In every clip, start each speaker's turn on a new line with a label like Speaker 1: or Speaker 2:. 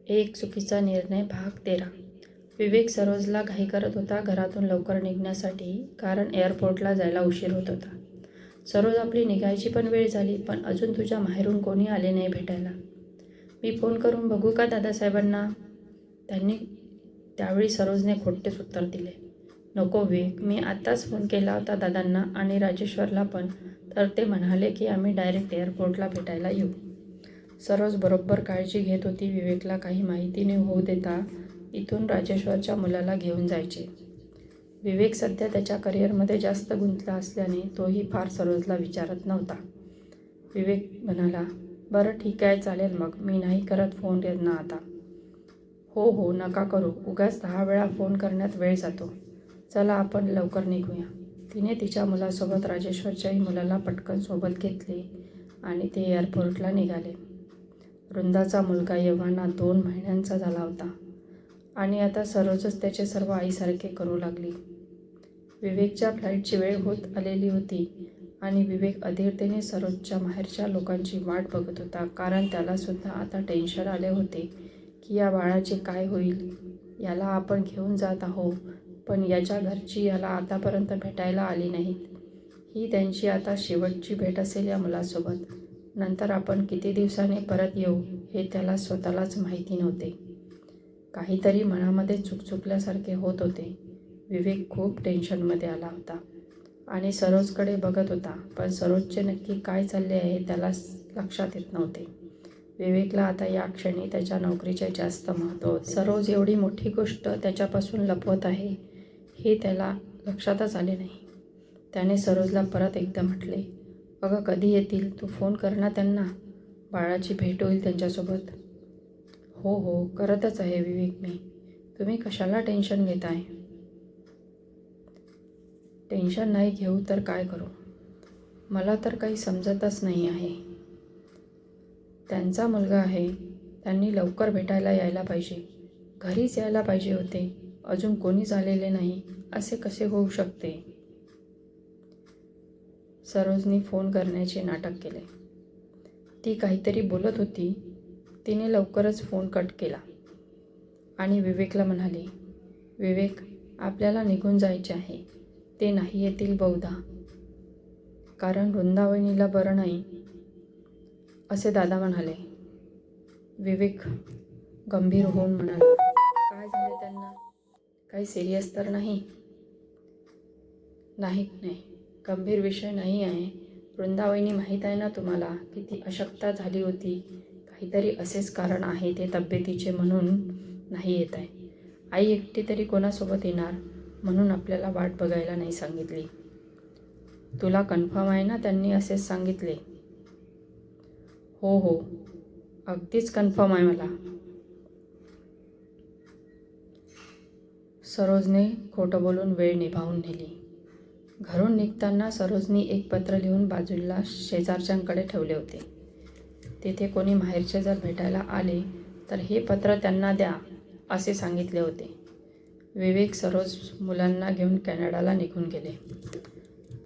Speaker 1: एक चुकीचा निर्णय भाग 13. विवेक सरोजला घाई करत होता घरातून लवकर निघण्यासाठी, कारण एअरपोर्टला जायला उशीर होत होता. सरोज, आपली निघायची पण वेळ झाली, पण अजून तुझ्या माहेरून कोणी आले नाही भेटायला. मी फोन करून बघू का दादासाहेबांना? त्यावेळी सरोजने खोटेच उत्तर दिले. नको विवेक, मी आत्ताच फोन केला होता दादांना आणि राजेश्वरला पण, तर ते म्हणाले की आम्ही डायरेक्ट एअरपोर्टला भेटायला येऊ. सरोज बरोबर काळजी घेत होती. विवेकला काही माहिती न होऊ देता इथून राजेश्वरच्या मुलाला घेऊन जायचे. विवेक सध्या त्याच्या करिअरमध्ये जास्त गुंतला असल्याने तोही फार सरोजला विचारत नव्हता. विवेक म्हणाला, बरं ठीक आहे, चालेल मग, मी नाही करत फोन यांना आता. हो हो, नका करू, उगाच 10 वेळा फोन करण्यात वेळ जातो. चला आपण लवकर निघूया. तिने तिच्या मुलासोबत राजेश्वरच्याही मुलाला पटकन सोबत घेतले आणि ते एअरपोर्टला निघाले. वृंदाचा मुलगा यव्हाना 2 महिन्यांचा झाला होता आणि आता सरोजच त्याचे सर्व आईसारखे करू लागली. विवेकच्या फ्लाईटची वेळ होत आलेली होती आणि विवेक अधीरतेने सरोजच्या माहेरच्या लोकांची वाट बघत होता, कारण त्यालासुद्धा आता टेन्शन आले होते की या बाळाचे काय होईल. याला आपण घेऊन जात आहोत, पण याच्या घरची याला आतापर्यंत भेटायला आली नाहीत. ही त्यांची आता शेवटची भेट असेल या मुलासोबत. नंतर आपण किती दिवसांनी परत येऊ हे त्याला स्वतःलाच माहिती नव्हते. काहीतरी मनामध्ये चुकचुकल्यासारखे होत होते. विवेक खूप टेन्शनमध्ये आला होता आणि सरोजकडे बघत होता, पण सरोजचे नक्की काय चालले आहे त्याला लक्षात येत नव्हते. विवेकला आता या क्षणी त्याच्या नोकरीचे जास्त महत्त्व होते. सरोज एवढी मोठी गोष्ट त्याच्यापासून लपवत आहे हे त्याला लक्षातच आले नाही. त्याने सरोजला परत एकदा म्हटले, अगं कधी येतील? तू फोन कर ना त्यांना, बाळाची भेट होईल त्यांच्यासोबत. हो हो, करतच आहे विवेक मी. तुम्ही कशाला टेन्शन घेताय? टेन्शन नाही घेऊ तर काय करू? मला तर काही समजतच नाही आहे. त्यांचा मुलगा आहे, त्यांनी लवकर भेटायला यायला पाहिजे. घरीच यायला पाहिजे होते. अजून कोणीच आलेले नाही, असे कसे होऊ शकते? सरोजनी फोन करण्याचे नाटक केले. ती काहीतरी बोलत होती. तिने लवकरच फोन कट केला आणि विवेकला म्हणाली, विवेक, आपल्याला निघून जायचे आहे. ते नाही येतील बहुधा, कारण वृंदावनीला बरं नाही असे दादा म्हणाले. विवेक गंभीर होऊन म्हणाला, काय झाले त्यांना? काही सिरियस तर नाही? नाही, गंभीर विषय नाही आहे. वृंदावनी माहीत आहे ना तुम्हाला, किती अशक्तता झाली होती. काहीतरी असेच कारण आहे ते तब्येतीचे, म्हणून नाही येत आहे. आई एकटी तरी कोणासोबत येणार, म्हणून आपल्याला वाट बघायला नाही सांगितली. तुला कन्फर्म आहे ना त्यांनी असेच सांगितले? हो हो, अगदीच कन्फर्म आहे मला. सरोजने खोटं बोलून वेळ निभावून नेली. घरून निघताना सरोजनी एक पत्र लिहून बाजूला शेजारच्यांकडे ठेवले होते. तेथे कोणी माहेरचे जर भेटायला आले तर हे पत्र त्यांना द्या असे सांगितले होते. विवेक सरोज मुलांना घेऊन कॅनडाला निघून गेले.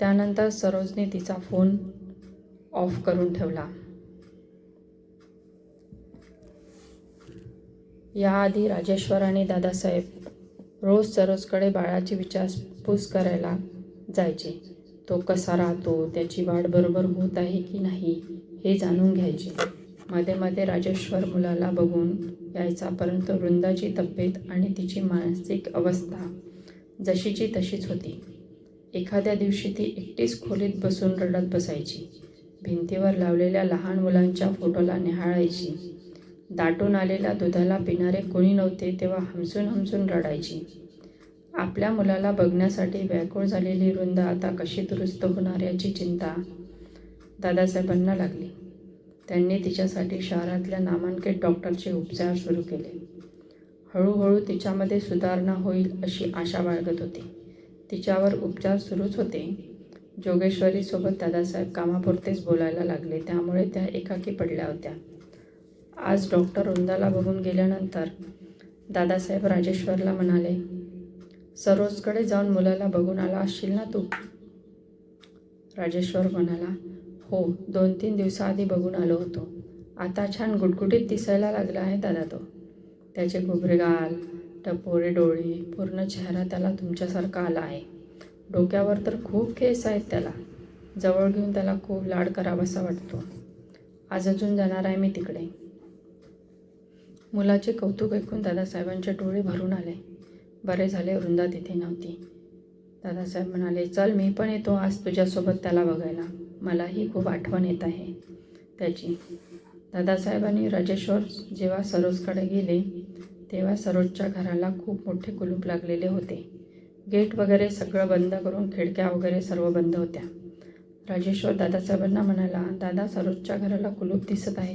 Speaker 1: त्यानंतर सरोजने तिचा फोन ऑफ करून ठेवला. याआधी राजेश्वर आणि दादासाहेब रोज सरोजकडे बाळाची विचारपूस करायला जायचे. तो कसा राहतो, त्याची वाढ बरोबर होत आहे की नाही हे जाणून घ्यायचे. मध्ये मध्ये राजेश्वर मुलाला बघून यायचा, परंतु वृंदाची तब्येत आणि तिची मानसिक अवस्था जशीची तशीच होती. एखाद्या दिवशी ती एकटीच खोलीत बसून रडत बसायची. भिंतीवर लावलेल्या लहान मुलांच्या फोटोला निहाळायची. दाटून आलेल्या दुधाला पिणारे कोणी नव्हते तेव्हा हमसून हमसून रडायची. आपल्या मुलाला बघण्यासाठी व्याकुळ झालेली वृंदा आता कशी दुरुस्त होणार याची चिंता दादासाहेबांना लागली. त्यांनी तिच्यासाठी शहरातल्या नामांकित डॉक्टरचे उपचार सुरू केले. हळूहळू तिच्यामध्ये सुधारणा होईल अशी आशा बाळगत होते. तिच्यावर उपचार सुरूच होते. जोगेश्वरीसोबत दादासाहेब कामापुरतेच बोलायला लागले, त्यामुळे त्या एकाकी पडल्या होत्या. आज डॉक्टर वृंदाला बघून गेल्यानंतर दादासाहेब राजेश्वरला म्हणाले, सरोजकडे जाऊन मुलाला बघून आला असशील ना तू? राजेश्वर म्हणाला, हो, 2-3 दिवसाआधी बघून आलो होतो. आता छान गुटगुटीत दिसायला लागला आहे दादा तो. त्याचे घुबरे गाल, टपोरे डोळे, पूर्ण चेहरा त्याला तुमच्यासारखा आला आहे. डोक्यावर तर खूप केस आहेत त्याला. जवळ घेऊन त्याला खूप लाड करावासा वाटतो. आज अजून जाणार आहे मी तिकडे. मुलाचे कौतुक ऐकून दादासाहेबांचे डोळे भरून आले. बरे झाले वृंदा तिथे नव्हती. दादासाहेब म्हणाले, चल मी पण येतो आज तुझ्यासोबत त्याला बघायला. मलाही खूप आठवण येत आहे त्याची. दादासाहेब आणि राजेश्वर जेव्हा सरोजकडे गेले तेव्हा सरोजच्या घराला खूप मोठे कुलूप लागलेले होते. गेट वगैरे सगळं बंद करून खिडक्या वगैरे सर्व बंद होत्या. राजेश्वर दादासाहेबांना म्हणाला, दादा सरोजच्या घराला कुलूप दिसत आहे.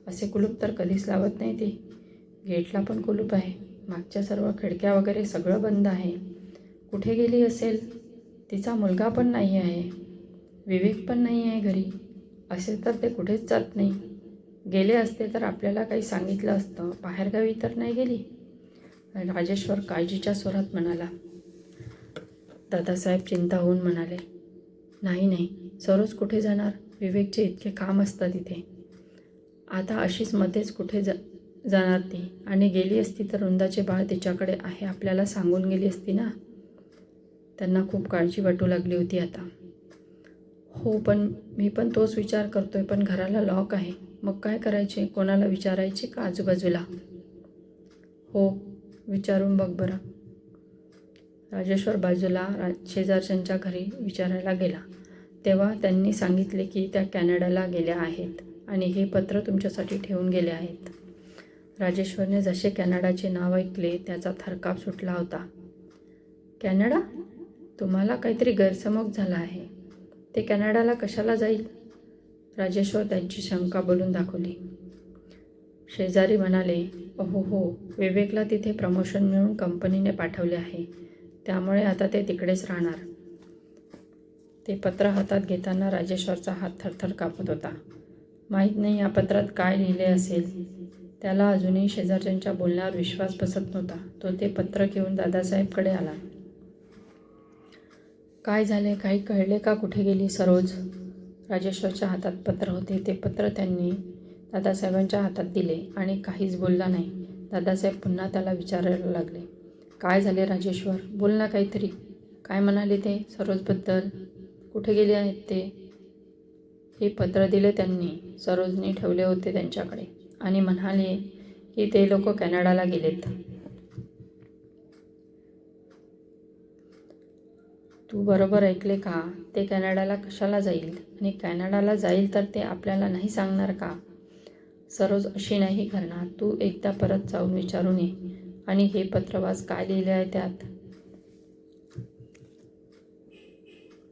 Speaker 1: असे कुलूप तर कधीच लावत नाही ती. गेटला पण कुलूप आहे. मागच्या सर्व खिडक्या वगैरे सगळं बंद आहे. कुठे गेली असेल? तिचा मुलगा पण नाही आहे. विवेक पण नाही आहे घरी. असे तर ते कुठेच जात नाही. गेले असते तर आपल्याला काही सांगितलं असतं. बाहेरगावी तर नाही गेली. राजेश्वर काळजीच्या स्वरात म्हणाला. दादासाहेब चिंता होऊन म्हणाले, नाही, सरोज कुठे जाणार? विवेकचे इतके काम असतात तिथे. आता अशीच मध्येच कुठे जाणार ती? आणि गेली असती तर वृंदाचे बाळ तिच्याकडे आहे आपल्याला सांगून गेली असती ना. त्यांना खूप काळजी वाटू लागली होती आता. हो, पण मी पण तोच विचार करतोय. पण घराला लॉक आहे. मग काय करायचे? कोणाला विचारायचे का आजूबाजूला? हो, विचारून बघ बरं. राजेश्वर बाजूला शेजारच्यांच्या घरी विचारायला गेला तेव्हा त्यांनी सांगितले की त्या कॅनडाला गेल्या आहेत आणि हे पत्र तुमच्यासाठी ठेवून गेले आहेत. राजेश्वरने जसे कॅनडाचे नाव ऐकले त्याचा थरकाप सुटला होता. कॅनडा? तुम्हाला काहीतरी गैरसमज झाला आहे. ते कॅनडाला कशाला जाईल? राजेश्वर त्यांची शंका बोलून दाखवली. शेजारी म्हणाले, हो, विवेकला तिथे प्रमोशन मिळून कंपनीने पाठवले आहे. त्यामुळे आता ते तिकडेच राहणार. ते पत्र हातात घेताना राजेश्वरचा हात थरथर कापत होता. माहीत नाही या पत्रात काय लिहिले असेल. त्याला अजूनही शेजारच्यांच्या बोलण्यावर विश्वास बसत नव्हता. तो ते पत्र घेऊन दादासाहेबकडे आला. काय झाले? काही कळले का? कुठे गेली सरोज? राजेश्वरच्या हातात पत्र होते. ते पत्र त्यांनी दादासाहेबांच्या हातात दिले आणि काहीच बोलला नाही. दादासाहेब पुन्हा त्याला विचारायला लागले, काय झाले राजेश्वर? बोल ना काहीतरी. काय म्हणाले ते सरोजबद्दल? कुठे गेले आहेत ते? हे पत्र दिले त्यांनी. सरोजने ठेवले होते त्यांच्याकडे आणि म्हणाले की ते लोक कॅनडाला गेलेत. तू बरोबर ऐकले का? ते कॅनडाला कशाला जाईल? आणि कॅनडाला जाईल तर ते आपल्याला नाही सांगणार का? सरोज अशी नाही करणार. तू एकदा परत जाऊन विचारून ये आणि हे पत्र वाच, काय लिहिले आहे त्यात.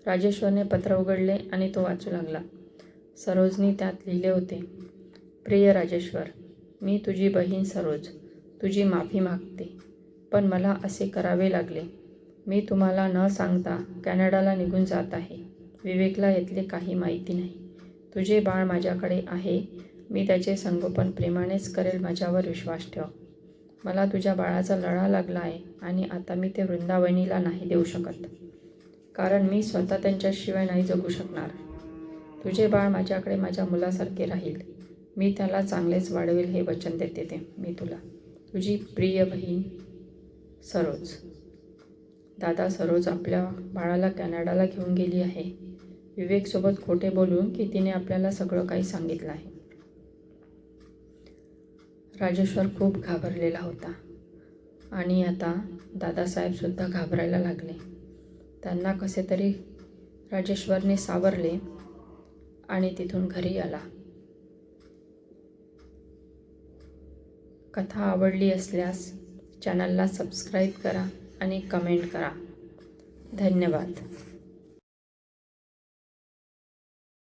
Speaker 1: राजेश्वरने पत्र उघडले आणि तो वाचू लागला. सरोजने त्यात लिहिले होते, प्रिय राजेश्वर, मी तुझी बहीण सरोज तुझी माफी मागते. पण मला असे करावे लागले. मी तुम्हाला न सांगता कॅनडाला निघून जात आहे. विवेकला यातले काही माहिती नाही. तुझे बाळ माझ्याकडे आहे. मी त्याचे संगोपन प्रेमानेच करेल. माझ्यावर विश्वास ठेव. मला तुझ्या बाळाचा लळा लागला आहे आणि आता मी ते वृंदावनीला नाही देऊ शकत. कारण मी स्वतः त्यांच्याशिवाय नाही जगू शकणार. तुझे बाळ माझ्याकडे माझ्या मुलासारखे राहील. मी त्याला चांगलेच वाढवेल हे वचन देते ते मी तुला. तुझी प्रिय बहीण सरोज. दादा, सरोज आपल्या बाळाला कॅनडाला घेऊन गेली आहे. विवेकसोबत खोटे बोलून की तिने आपल्याला सगळं काही सांगितलं आहे. राजेश्वर खूप घाबरलेला होता आणि आता दादासाहेबसुद्धा घाबरायला लागले. त्यांना कसे तरी राजेश्वरने सावरले आणि तिथून घरी आला. कथा आवडली असल्यास चॅनलला सबस्क्राईब करा आणि कमेंट करा. धन्यवाद.